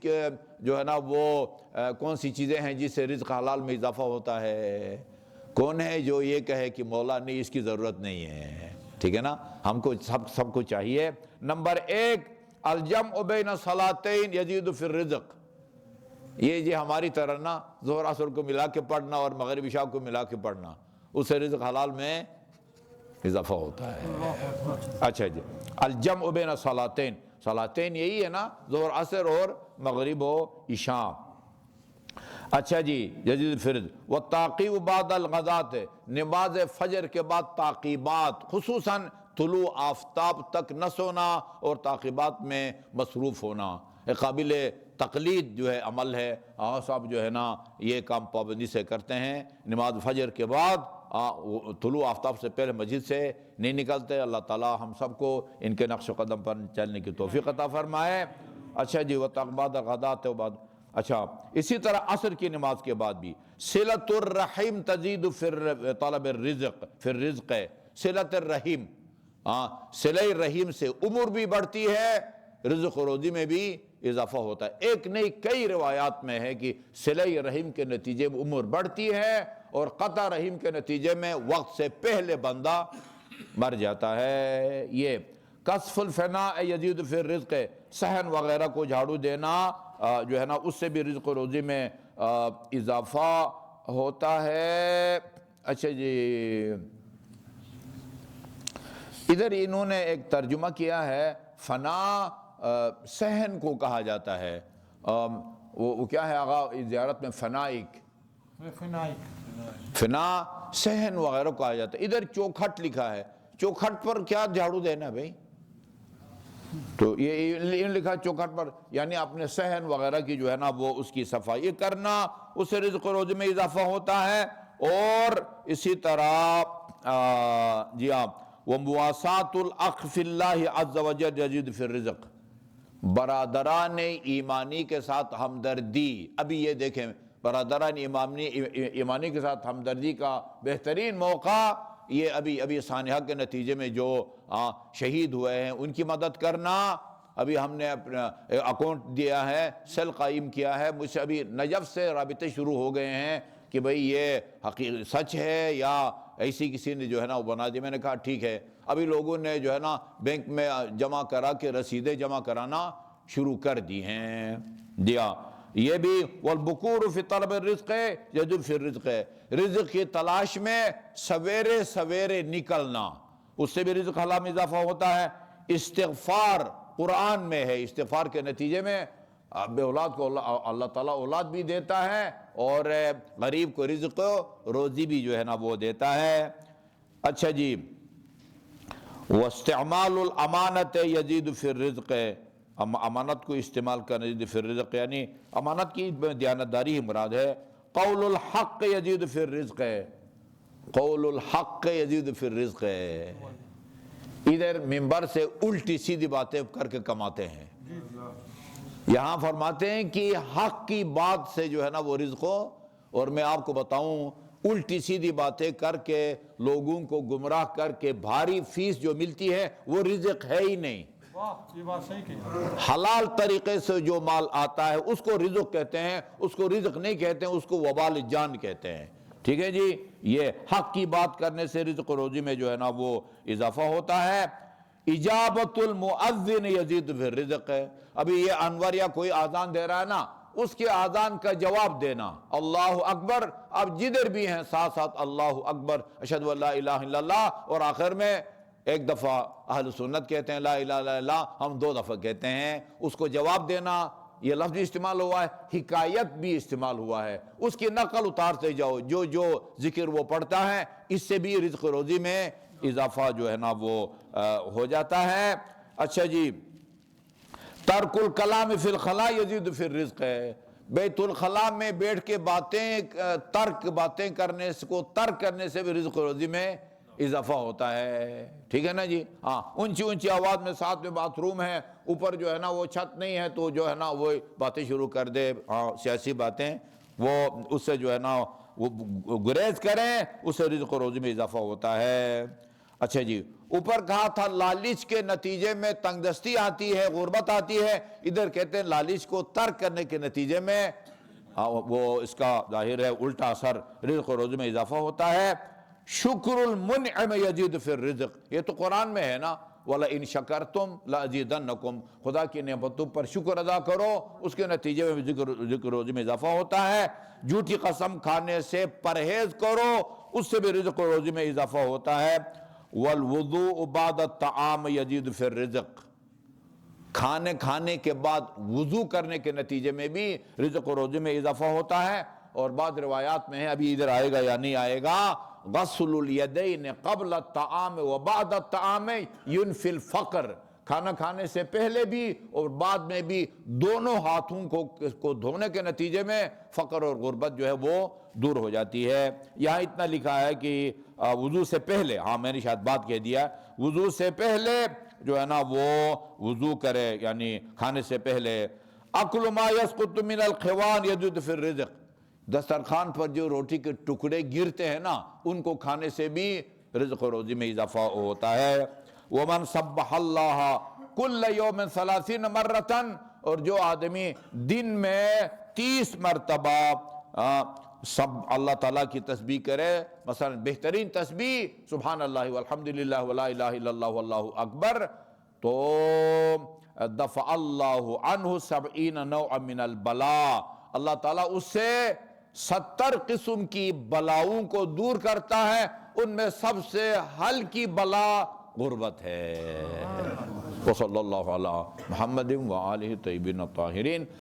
کہ جو ہے نا وہ کون سی چیزیں ہیں جس سے رزق حلال میں اضافہ ہوتا ہے؟ کون ہے جو یہ کہے کہ مولا نہیں اس کی ضرورت نہیں ہے؟ ٹھیک ہے نا، ہم کو سب کو چاہیے۔ نمبر 1 الجمع بین الصلاتین یزید فی الرزق، یہ جی ہماری طرح نا ظہر عصر کو ملا کے پڑھنا اور مغرب عشاء کو ملا کے پڑھنا، اس سے رزق حلال میں اضافہ ہوتا ہے۔ اچھا جی، الجمع بین الصلاتین، صلاتین یہی ہے نا ظہر عصر اور مغرب و عشاء۔ اچھا جی، یزید فرض والتعقیب بعد الغدات، نماز فجر کے بعد تعقیبات، خصوصاً طلوع آفتاب تک نہ سونا اور تعقیبات میں مصروف ہونا، ایک قابل تقلید جو ہے عمل ہے۔ صاحب جو ہے نا یہ کام پابندی سے کرتے ہیں، نماز فجر کے بعد طلوع آفتاب سے پہلے مسجد سے نہیں نکلتے۔ اللہ تعالی ہم سب کو ان کے نقش و قدم پر چلنے کی توفیق عطا فرمائے۔ اچھا جی، بعد الغدات و بعد، اچھا اسی طرح عصر کی نماز کے بعد بھی صلۃ الرحم تزید فی طلب الرزق، فی الرزق، صلۃ الرحیم، صلہ رحیم سے عمر بھی بڑھتی ہے، رزق و روزی میں بھی اضافہ ہوتا ہے۔ ایک نہیں کئی روایات میں ہے کہ صلہ رحیم کے نتیجے میں عمر بڑھتی ہے اور قطع رحیم کے نتیجے میں وقت سے پہلے بندہ مر جاتا ہے۔ یہ کسف الفناء یزید فی الرزق، صحن وغیرہ کو جھاڑو دینا جو ہے نا اس سے بھی رزق و روزی میں اضافہ ہوتا ہے۔ اچھا جی، ادھر انہوں نے ایک ترجمہ کیا ہے، فنا صحن کو کہا جاتا ہے، وہ کیا ہے آغا زیارت میں فنائک، فنا صحن وغیرہ کو کہا جاتا ہے۔ ادھر چوکھٹ لکھا ہے، چوکھٹ پر کیا جھاڑو دینا ہے بھائی؟ تو یہ لکھا چوکھٹ پر یعنی اپنے صحن وغیرہ کی جو ہے نا وہ اس کی صفائی کرنا، اس سے رزق و روزی میں اضافہ ہوتا ہے۔ اور اسی طرح جی ہاں، وَمُوَاسَاةُ الْأَخْ فِي اللَّهِ عَزَّ وَجَلَّ يَزِيدُ فِي الرِّزْقِ، برادران ایمانی کے ساتھ ہمدردی۔ ابھی یہ دیکھیں، برادران ایمانی کے ساتھ ہمدردی کا بہترین موقع یہ ابھی سانحہ کے نتیجے میں جو شہید ہوئے ہیں ان کی مدد کرنا۔ ابھی ہم نے اپنا اکاؤنٹ دیا ہے، سیل قائم کیا ہے، مجھ سے ابھی نجف سے رابطے شروع ہو گئے ہیں کہ بھئی یہ حقیقت سچ ہے یا ایسی کسی نے جو ہے نا وہ بنا دی۔ میں نے کہا ٹھیک ہے۔ ابھی لوگوں نے جو ہے نا بینک میں جمع کرا کے رسیدیں جمع کرانا شروع کر دی ہیں۔ دیا یہ بھی والبکور فی طلب الرزق یجد فی الرزق، رزق کی تلاش میں سویرے سویرے نکلنا، اس سے بھی رزق حلال میں اضافہ ہوتا ہے۔ استغفار قرآن میں ہے، استغفار کے نتیجے میں بے اولاد کو اللہ تعالیٰ اولاد بھی دیتا ہے اور غریب کو رزق روزی بھی جو ہے نا وہ دیتا ہے۔ اچھا جی، واستعمال الامانت یزید فی الرزق، امانت کو استعمال کرنا یزید فی الرزق یعنی امانت کی دیانتداری ہی مراد ہے۔ قول الحق یزید فی الرزق، قول الحق یزید فی الرزق، ادھر منبر سے الٹی سیدھی باتیں کر کے کماتے ہیں، یہاں فرماتے ہیں کہ حق کی بات سے جو ہے نا وہ رزق ہو۔ اور میں آپ کو بتاؤں الٹی سیدھی باتیں کر کے لوگوں کو گمراہ کر کے بھاری فیس جو ملتی ہے وہ رزق ہے ہی نہیں۔ حلال طریقے سے جو مال آتا ہے اس کو رزق کہتے ہیں، اس کو رزق نہیں کہتے ہیں، اس کو وبال جان کہتے ہیں۔ ٹھیک ہے جی، یہ حق کی بات کرنے سے رزق و روزی میں جو ہے نا وہ اضافہ ہوتا ہے۔ اجابت المؤذن یزید فی الرزق، ابھی یہ انور یا کوئی آذان دے رہا ہے نا اس کے آذان کا جواب دینا، اللہ اکبر، اب جدھر بھی ہیں ساتھ ساتھ اللہ اکبر، اشہد ان لا الہ الا اللہ، اور آخر میں ایک دفعہ اہل سنت کہتے ہیں لا الہ الا اللہ، ہم 2 دفعہ کہتے ہیں، اس کو جواب دینا۔ یہ لفظ بھی استعمال ہوا ہے، حکایت بھی استعمال ہوا ہے، اس کی نقل اتارتے جاؤ، جو ذکر وہ پڑھتا ہے اس سے بھی رزق روزی میں اضافہ جو ہے نا وہ ہو جاتا ہے۔ اچھا جی، ترک الکلام فی الخلاء یزید فی الرزق، بیت الخلاء میں بیٹھ کے باتیں کرنے کو ترک کرنے سے بھی رزق روزی میں اضافہ ہوتا ہے۔ ٹھیک ہے نا جی، ہاں اونچی آواز میں، ساتھ میں باتھ روم ہے، اوپر جو ہے نا وہ چھت نہیں ہے تو جو ہے نا وہ باتیں شروع کر دے، سیاسی باتیں، وہ اس سے جو ہے نا وہ گریز کریں، اس سے رزق و روزی میں اضافہ ہوتا ہے۔ اچھا جی، اوپر کہا تھا لالچ کے نتیجے میں تنگ دستی آتی ہے، غربت آتی ہے، ادھر کہتے ہیں لالچ کو ترک کرنے کے نتیجے میں وہ اس کا ظاہر ہے الٹا اثر، رزق و روزی میں اضافہ ہوتا ہے۔ شکر المنعم یزید فی الرزق، یہ تو قرآن میں ہے نا، وَلَئِن شَكَرْتُمْ لَأَزِيدَنَّكُمْ، خدا کی نعمتوں پر شکر ادا کرو، اس کے نتیجے میں رزق و روزی میں اضافہ ہوتا ہے۔ جھوٹی قسم کھانے سے پرہیز کرو، اس سے بھی رزق و روزی میں اضافہ ہوتا ہے۔ وَالْوُضُوءُ بَعْدَ الطَّعَامِ يَزِيدُ فِي الرِّزْقِ، کھانے کے بعد وضو کرنے کے نتیجے میں بھی رزق و روزی میں اضافہ ہوتا ہے۔ اور بعض روایات میں ہے، ابھی ادھر آئے گا یا نہیں آئے گا، غسل الیدین قبل الطعام وبعد الطعام ینفی الفقر، کھانا کھانے سے پہلے بھی اور بعد میں بھی دونوں ہاتھوں کو دھونے کے نتیجے میں فقر اور غربت جو ہے وہ دور ہو جاتی ہے۔ یہاں اتنا لکھا ہے کہ وضو سے پہلے، ہاں میں نے شاید بات کہہ دیا، وضو سے پہلے جو ہے نا وہ وضو کرے، یعنی کھانے سے پہلے۔ اکل ما یسقط من الخوان یزید فی الرزق، دسترخوان پر جو روٹی کے ٹکڑے گرتے ہیں نا، ان کو کھانے سے بھی رزق و روزی میں اضافہ ہوتا ہے۔ ومن سبح اللہ کل یوم 30 مرتن، اور جو آدمی دن میں 30 مرتبہ سب اللہ تعالیٰ کی تسبیح کرے، مثلا بہترین تسبیح سبحان اللہ والحمدللہ ولا الہ الا اللہ واللہ اکبر، تو دفع اللہ عنہ 70 نوعا من البلاء، اللہ تعالیٰ اس سے 70 قسم کی بلاؤں کو دور کرتا ہے، ان میں سب سے ہلکی بلا غربت ہے۔ وصلی اللہ علی محمد وآلہ طیبین الطاہرین۔